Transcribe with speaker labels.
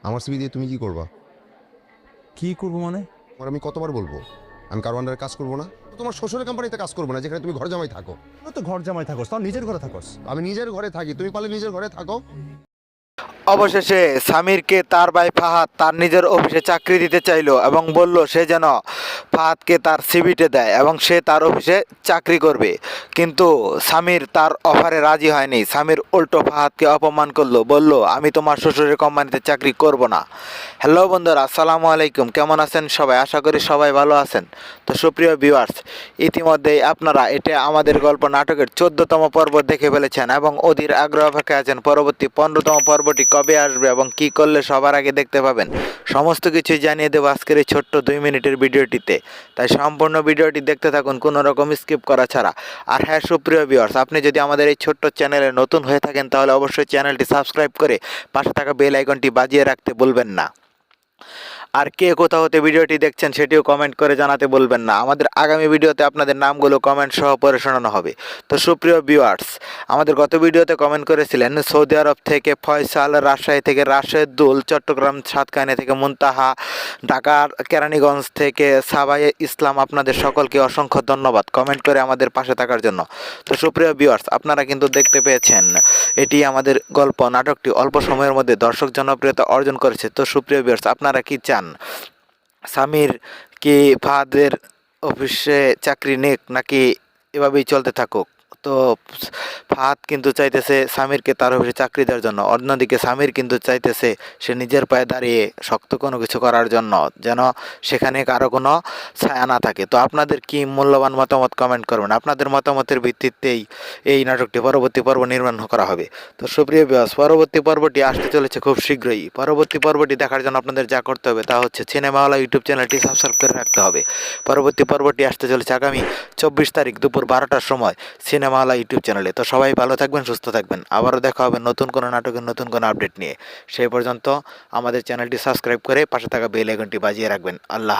Speaker 1: আমার সিভি দিয়ে তুমি কি করবা?
Speaker 2: কি করবো মানে?
Speaker 1: তোমার আমি কতবার বলবো আমি কারো আন্ডারে কাজ করবো না? তো তোমার শ্বশুরের কোম্পানিতে কাজ করবো না যেখানে তুমি ঘর জামাই থাকো।
Speaker 2: তুই তো ঘর জামাই থাকস, তাও নিজের ঘরে থাকস।
Speaker 1: আমি নিজের ঘরে থাকি, তুমি পারলে নিজের ঘরে থাকো।
Speaker 3: অবশেষে সামিরকে তার ভাই ফাহাদ তার নিজের অফিসে চাকরি দিতে চাইলো এবং বলল সে যেন ফাহাদকে তার সিভিতে দেয় এবং সে তার অফিসে চাকরি করবে। কিন্তু সামির তার অফারে রাজি হয়নি। সামির উল্টো ফাহাদকে অপমান করলো, বলল আমি তোমার শ্বশুরের কোম্পানিতে চাকরি করব না। হ্যালো বন্ধুরা, আসসালামু আলাইকুম। কেমন আছেন সবাই? আশা করি সবাই ভালো আছেন। তো সুপ্রিয় ভিউয়ার্স, ইতিমধ্যেই আপনারা এটা আমাদের গল্প নাটকের 14তম পর্ব দেখে ফেলেছেন এবং অধীর আগ্রহ অপেক্ষায় আছেন পরবর্তী 15তম পর্বটি কবে আসবে এবং কি করলে সবার আগে দেখতে পাবেন। সমস্ত কিছুই জানিয়ে দেবো আজকের এই ছোট্ট 2 মিনিটের ভিডিওটিতে। তাই সম্পূর্ণ ভিডিওটি দেখতে থাকুন কোনো রকম স্কিপ করা ছাড়া। আর হ্যাঁ সুপ্রিয় ভিউয়ার্স, আপনি যদি আমাদের এই ছোট্ট চ্যানেলে নতুন হয়ে থাকেন তাহলে অবশ্যই চ্যানেলটি সাবস্ক্রাইব করে পাশে থাকা বেল আইকনটি বাজিয়ে রাখতে ভুলবেন না। আর কে কোথা হতে ভিডিওটি দেখছেন সেটিও কমেন্ট করে জানাতে বলবেন না। আমাদের আগামী ভিডিওতে আপনাদের নামগুলো কমেন্ট সহ পড়ে শোনানো হবে। তো সুপ্রিয় ভিউয়ার্স, আমাদের গত ভিডিওতে কমেন্ট করেছিলেন সৌদি আরব থেকে ফয়সাল, রাজশাহী থেকে রাশেদুল, চট্টগ্রাম সাতকাইনা থেকে মুনতাহা, ঢাকার কেরানীগঞ্জ থেকে সাবায়ে ইসলাম। আপনাদের সকলকে অসংখ্য ধন্যবাদ কমেন্ট করে আমাদের পাশে থাকার জন্য। তো সুপ্রিয় ভিউয়ার্স, আপনারা কিন্তু দেখতে পেয়েছেন এটি আমাদের গল্প নাটকটি অল্প সময়ের মধ্যে দর্শক জনপ্রিয়তা অর্জন করেছে। তো সুপ্রিয় ভিউয়ার্স, আপনারা কি চান সামির কি ফাহাদের অফিসে চাকরি নিক নাকি এভাবেই চলতে থাকুক? তো ফাহাদ কিন্তু চাইতেছে সামিরকে তার অফিসে চাকরি দেওয়ার জন্য, অন্যদিকে সামির কিন্তু চাইতেছে সে নিজের পায়ে দাঁড়িয়ে শক্ত কোনো কিছু করার জন্য, যেন সেখানে কারো কোনো ছায়া না থাকে। তো আপনাদের কি মূল্যবান মতামত কমেন্ট করবেন। আপনাদের মতামতের ভিত্তিতেই এই নাটকটি পরবর্তী পর্ব নির্মাণ করা হবে। তো সুপ্রিয় ভিউয়ার্স, পরবর্তী পর্বটি আসতে চলেছে খুব শীঘ্রই। পরবর্তী পর্বটি দেখার জন্য আপনাদের যা করতে হবে তা হচ্ছে সিনেমাওয়ালা ইউটিউব চ্যানেলটি সাবস্ক্রাইব করে রাখতে হবে। পরবর্তী পর্বটি আসতে চলেছে আগামী 24 তারিখ দুপুর 12টার সময় সিনেমাওয়ালা ইউটিউব চ্যানেলে। তো সবাই ভালো থাকবেন, সুস্থ থাকবেন। আবারও দেখা হবে নতুন কোনো নাটকের নতুন কোনো আপডেট নিয়ে। সেই পর্যন্ত আমাদের চ্যানেলটি সাবস্ক্রাইব করে পাশে থাকা বেল আইকনটি বাজিয়ে রাখবেন। আল্লাহ।